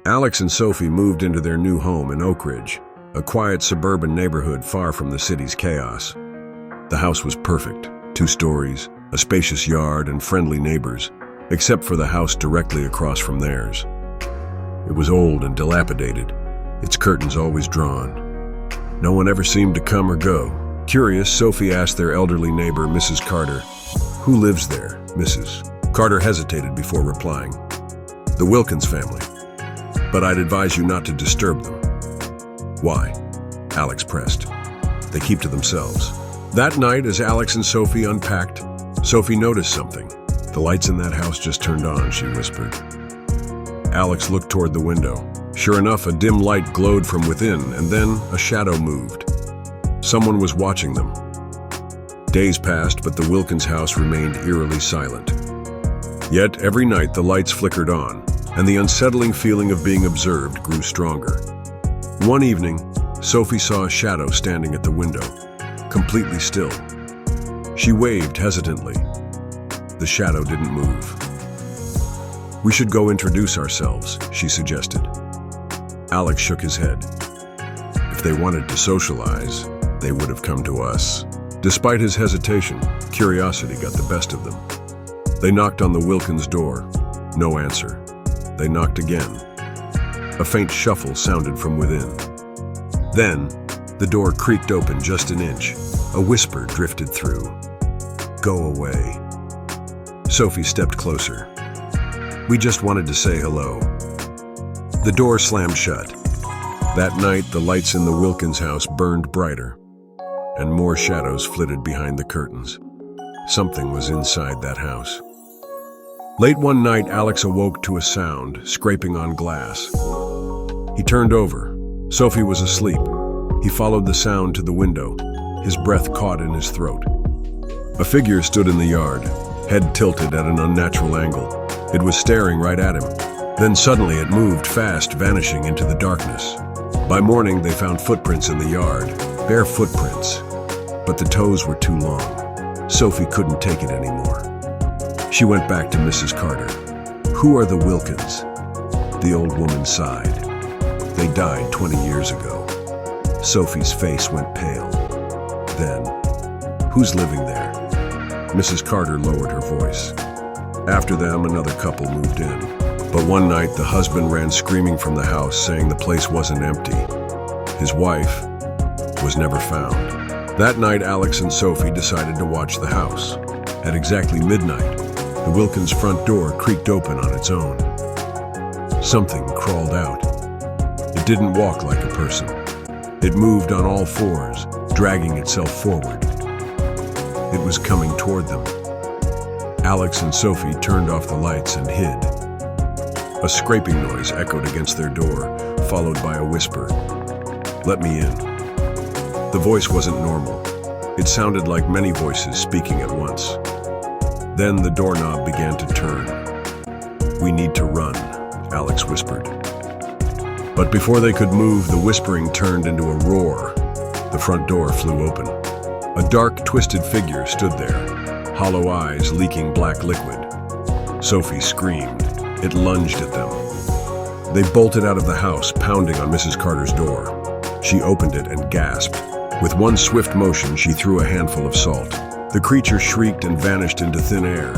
Alex and Sophie moved into their new home in Oak Ridge, a quiet suburban neighborhood far from the city's chaos. The house was perfect, 2 stories, a spacious yard, and friendly neighbors, except for the house directly across from theirs. It was old and dilapidated, its curtains always drawn. No one ever seemed to come or go. Curious, Sophie asked their elderly neighbor, Mrs. Carter, "Who lives there, Mrs.?" Carter hesitated before replying, "The Wilkins family. But I'd advise you not to disturb them." "Why?" Alex pressed. "They keep to themselves." That night, as Alex and Sophie unpacked, Sophie noticed something. "The lights in that house just turned on," she whispered. Alex looked toward the window. Sure enough, a dim light glowed from within, and then a shadow moved. Someone was watching them. Days passed, but the Wilkins house remained eerily silent. Yet, every night the lights flickered on, and the unsettling feeling of being observed grew stronger. One evening, Sophie saw a shadow standing at the window, completely still. She waved hesitantly. The shadow didn't move. "We should go introduce ourselves," she suggested. Alex shook his head. "If they wanted to socialize, they would have come to us." Despite his hesitation, curiosity got the best of them. They knocked on the Wilkins door. No answer. They knocked again. A faint shuffle sounded from within. Then, the door creaked open just an inch. A whisper drifted through. "Go away." Sophie stepped closer. "We just wanted to say hello." The door slammed shut. That night, the lights in the Wilkins house burned brighter, and more shadows flitted behind the curtains. Something was inside that house. Late one night, Alex awoke to a sound, scraping on glass. He turned over. Sophie was asleep. He followed the sound to the window, his breath caught in his throat. A figure stood in the yard, head tilted at an unnatural angle. It was staring right at him. Then suddenly it moved fast, vanishing into the darkness. By morning, they found footprints in the yard, bare footprints, but the toes were too long. Sophie couldn't take it anymore. She went back to Mrs. Carter. "Who are the Wilkins?" The old woman sighed. "They died 20 years ago." Sophie's face went pale. Then, "Who's living there?" Mrs. Carter lowered her voice. After them, another couple moved in. But one night, the husband ran screaming from the house, saying the place wasn't empty. His wife was never found. That night, Alex and Sophie decided to watch the house. At exactly midnight, the Wilkins front door creaked open on its own. Something crawled out. It didn't walk like a person. It moved on all fours, dragging itself forward. It was coming toward them. Alex and Sophie turned off the lights and hid. A scraping noise echoed against their door, followed by a whisper, "Let me in." The voice wasn't normal. It sounded like many voices speaking at once. Then the doorknob began to turn. "We need to run," Alex whispered. But before they could move, the whispering turned into a roar. The front door flew open. A dark, twisted figure stood there, hollow eyes leaking black liquid. Sophie screamed. It lunged at them. They bolted out of the house, pounding on Mrs. Carter's door. She opened it and gasped. With one swift motion, she threw a handful of salt. The creature shrieked and vanished into thin air.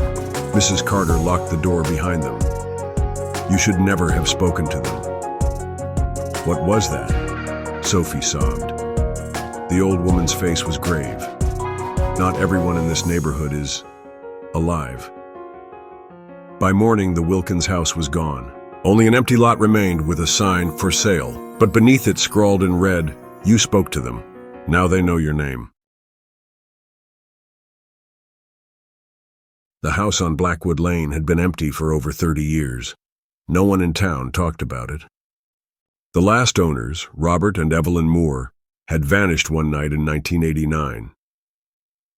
Mrs. Carter locked the door behind them. "You should never have spoken to them." "What was that?" Sophie sobbed. The old woman's face was grave. "Not everyone in this neighborhood is alive." By morning, the Wilkins house was gone. Only an empty lot remained with a sign, "For sale," but beneath it scrawled in red, "You spoke to them. Now they know your name." The house on Blackwood Lane had been empty for over 30 years. No one in town talked about it. The last owners, Robert and Evelyn Moore, had vanished one night in 1989.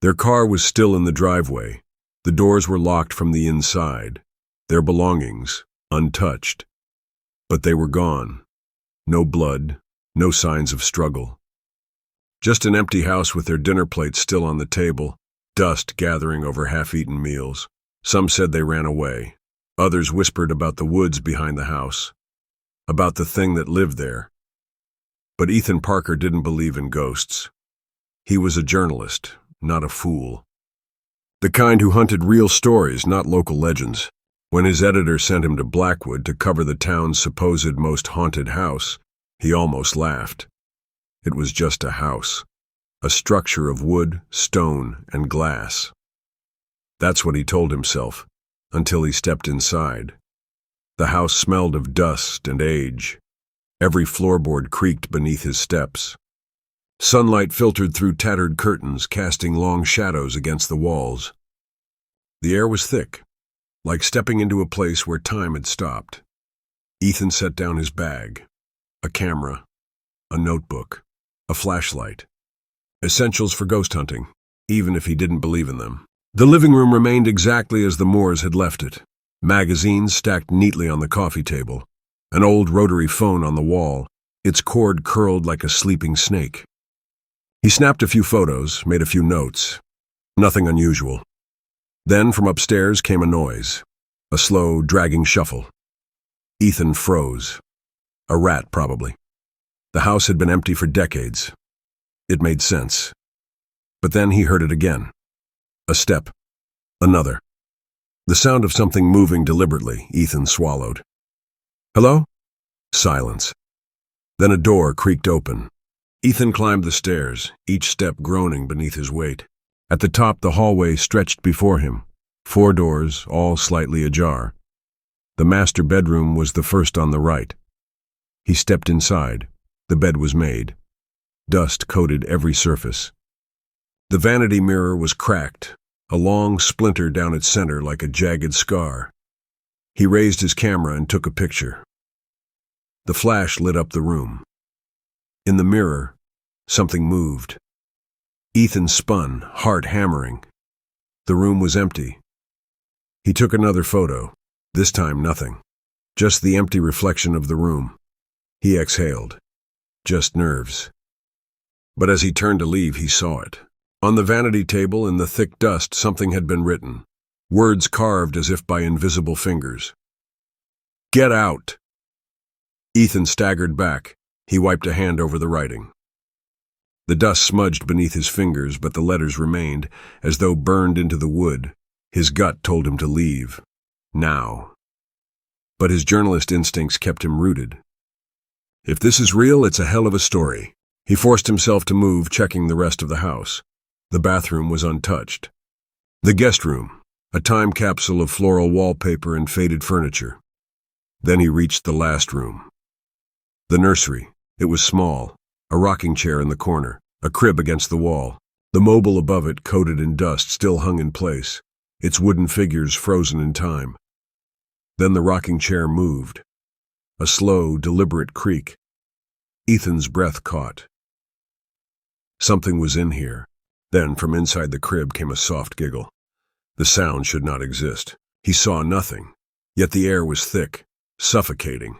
Their car was still in the driveway. The doors were locked from the inside, their belongings untouched. But they were gone. No blood, no signs of struggle. Just an empty house with their dinner plates still on the table, dust gathering over half-eaten meals. Some said they ran away. Others whispered about the woods behind the house. about the thing that lived there. But Ethan Parker didn't believe in ghosts. He was a journalist, not a fool. The kind who hunted real stories, not local legends. When his editor sent him to Blackwood to cover the town's supposed most haunted house, he almost laughed. It was just a house, a structure of wood, stone, and glass. That's what he told himself, until he stepped inside. The house smelled of dust and age. Every floorboard creaked beneath his steps. Sunlight filtered through tattered curtains, casting long shadows against the walls. The air was thick, like stepping into a place where time had stopped. Ethan set down his bag, a camera, a notebook, a flashlight. Essentials for ghost hunting, even if he didn't believe in them. The living room remained exactly as the Moores had left it. Magazines stacked neatly on the coffee table, an old rotary phone on the wall, its cord curled like a sleeping snake. He snapped a few photos, made a few notes. Nothing unusual. Then from upstairs came a noise, a slow, dragging shuffle. Ethan froze. A rat, probably. The house had been empty for decades. It made sense. But then he heard it again. A step. Another. The sound of something moving deliberately. Ethan swallowed. Hello? Silence. Then a door creaked open. Ethan climbed the stairs, each step groaning beneath his weight. At the top, the hallway stretched before him. 4 doors, all slightly ajar. The master bedroom was the first on the right. He stepped inside. The bed was made. Dust coated every surface. The vanity mirror was cracked, a long splinter down its center like a jagged scar. He raised his camera and took a picture. The flash lit up the room. In the mirror, something moved. Ethan spun, heart hammering. The room was empty. He took another photo. This time, nothing. Just the empty reflection of the room. He exhaled. Just nerves. But as he turned to leave, he saw it. On the vanity table, in the thick dust, something had been written. Words carved as if by invisible fingers. Get out! Ethan staggered back. He wiped a hand over the writing. The dust smudged beneath his fingers, but the letters remained, as though burned into the wood. His gut told him to leave. Now. But his journalist instincts kept him rooted. If this is real, it's a hell of a story. He forced himself to move, checking the rest of the house. The bathroom was untouched. The guest room, a time capsule of floral wallpaper and faded furniture. Then he reached the last room. The nursery. It was small, a rocking chair in the corner, a crib against the wall. The mobile above it, coated in dust, still hung in place, its wooden figures frozen in time. Then the rocking chair moved. A slow, deliberate creak. Ethan's breath caught. Something was in here. Then, from inside the crib came a soft giggle. The sound should not exist. He saw nothing, yet the air was thick, suffocating.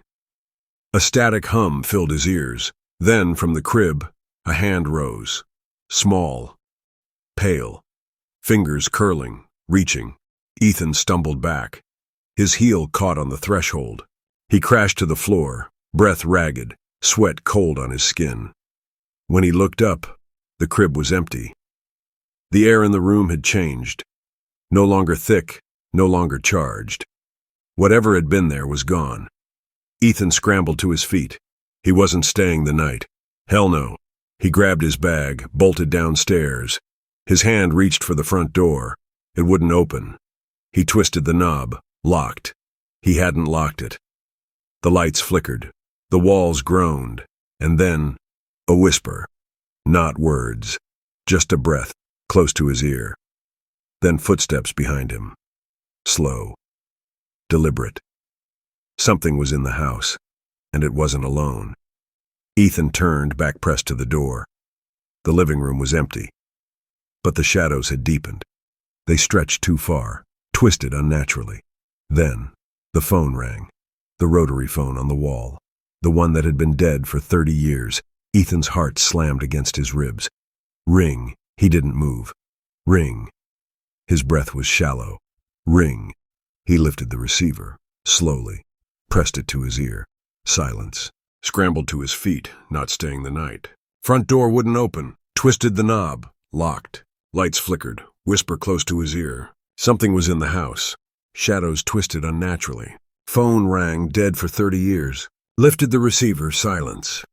A static hum filled his ears. Then, from the crib, a hand rose. Small, pale, fingers curling, reaching. Ethan stumbled back. His heel caught on the threshold. He crashed to the floor, breath ragged, sweat cold on his skin. When he looked up, the crib was empty. The air in the room had changed. No longer thick, no longer charged. Whatever had been there was gone. Ethan scrambled to his feet. He wasn't staying the night. Hell no. He grabbed his bag, bolted downstairs. His hand reached for the front door. It wouldn't open. He twisted the knob, locked. He hadn't locked it. The lights flickered. The walls groaned. And then, a whisper. Not words. Just a breath, close to his ear. Then footsteps behind him. Slow. Deliberate. Something was in the house, and it wasn't alone. Ethan turned, back pressed to the door. The living room was empty. But the shadows had deepened. They stretched too far, twisted unnaturally. Then, the phone rang. The rotary phone on the wall. The one that had been dead for 30 years. Ethan's heart slammed against his ribs. Ring. He didn't move. Ring. His breath was shallow. Ring. He lifted the receiver, slowly, pressed it to his ear. Silence. Scrambled to his feet, not staying the night. Front door wouldn't open. Twisted the knob. Locked. Lights flickered. Whisper close to his ear. Something was in the house. Shadows twisted unnaturally. Phone rang, dead for 30 years. Lifted the receiver. Silence.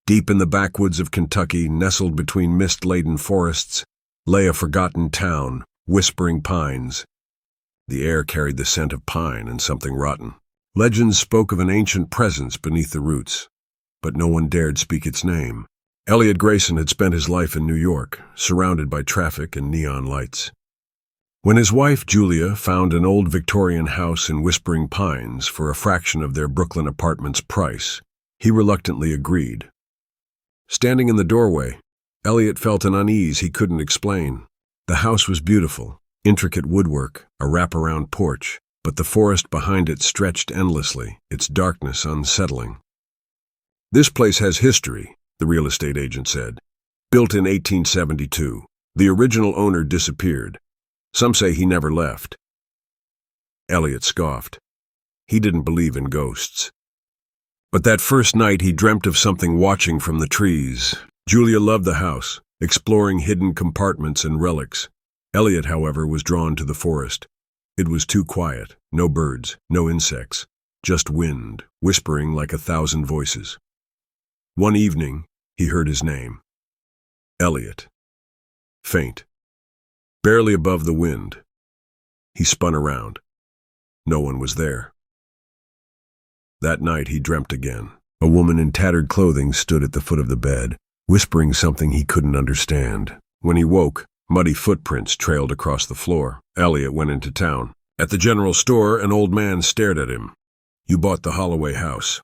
Deep in the backwoods of Kentucky, nestled between mist-laden forests, lay a forgotten town, whispering pines. The air carried the scent of pine and something rotten. Legends spoke of an ancient presence beneath the roots, but no one dared speak its name. Elliot Grayson had spent his life in New York, surrounded by traffic and neon lights. When his wife, Julia, found an old Victorian house in Whispering Pines for a fraction of their Brooklyn apartment's price, he reluctantly agreed. Standing in the doorway, Elliot felt an unease he couldn't explain. The house was beautiful, intricate woodwork, a wraparound porch, but the forest behind it stretched endlessly, its darkness unsettling. "This place has history," the real estate agent said. "Built in 1872. The original owner disappeared. Some say he never left." Elliot scoffed. He didn't believe in ghosts. But that first night he dreamt of something watching from the trees. Julia loved the house, exploring hidden compartments and relics. Elliot, however, was drawn to the forest. It was too quiet, no birds, no insects, just wind, whispering like 1,000 voices. One evening, he heard his name. Elliot. Faint. Barely above the wind. He spun around. No one was there. That night he dreamt again. A woman in tattered clothing stood at the foot of the bed, whispering something he couldn't understand. When he woke, muddy footprints trailed across the floor. Elliot went into town. At the general store, an old man stared at him. "You bought the Holloway house."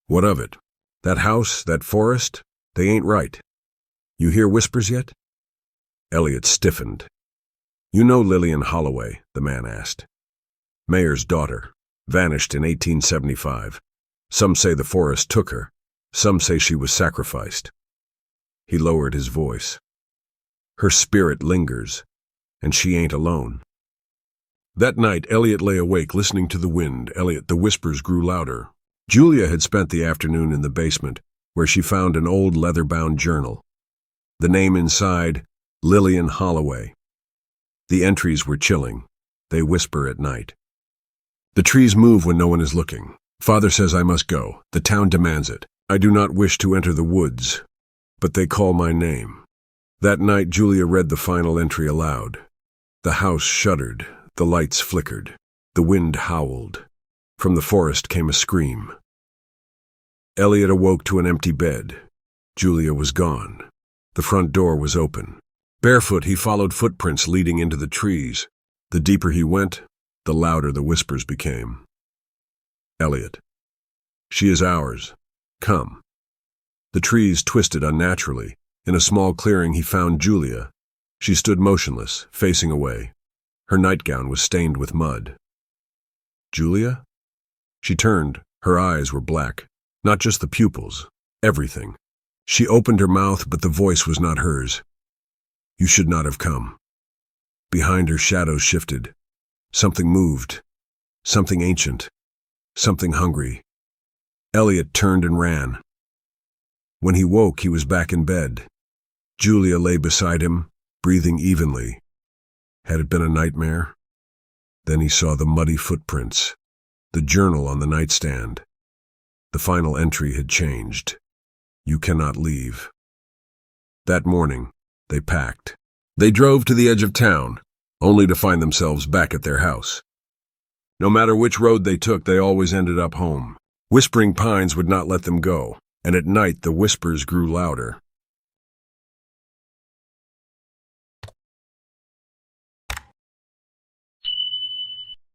"What of it?" "That house, that forest, they ain't right." "You hear whispers yet?" Elliot stiffened. "You know Lillian Holloway?" the man asked. "Mayor's daughter. Vanished in 1875. Some say the forest took her. Some say she was sacrificed." He lowered his voice. "Her spirit lingers, and she ain't alone." That night, Elliot lay awake, listening to the wind. The whispers grew louder. Julia had spent the afternoon in the basement, where she found an old leather-bound journal. The name inside, Lillian Holloway. The entries were chilling. They whisper at night. "The trees move when no one is looking. Father says I must go. The town demands it. I do not wish to enter the woods, but they call my name." That night, Julia read the final entry aloud. The house shuddered. The lights flickered. The wind howled. From the forest came a scream. Elliot awoke to an empty bed. Julia was gone. The front door was open. Barefoot, he followed footprints leading into the trees. The deeper he went, the louder the whispers became. "Elliot. She is ours. Come." The trees twisted unnaturally. In a small clearing he found Julia. She stood motionless, facing away. Her nightgown was stained with mud. "Julia?" She turned. Her eyes were black. Not just the pupils. Everything. She opened her mouth, but the voice was not hers. "You should not have come." Behind her, shadows shifted. Something moved. Something ancient. Something hungry. Elliot turned and ran. When he woke, he was back in bed. Julia lay beside him, breathing evenly. Had it been a nightmare? Then he saw the muddy footprints, the journal on the nightstand. The final entry had changed. "You cannot leave." That morning, they packed. They drove to the edge of town, only to find themselves back at their house. No matter which road they took, they always ended up home. Whispering Pines would not let them go, and at night the whispers grew louder.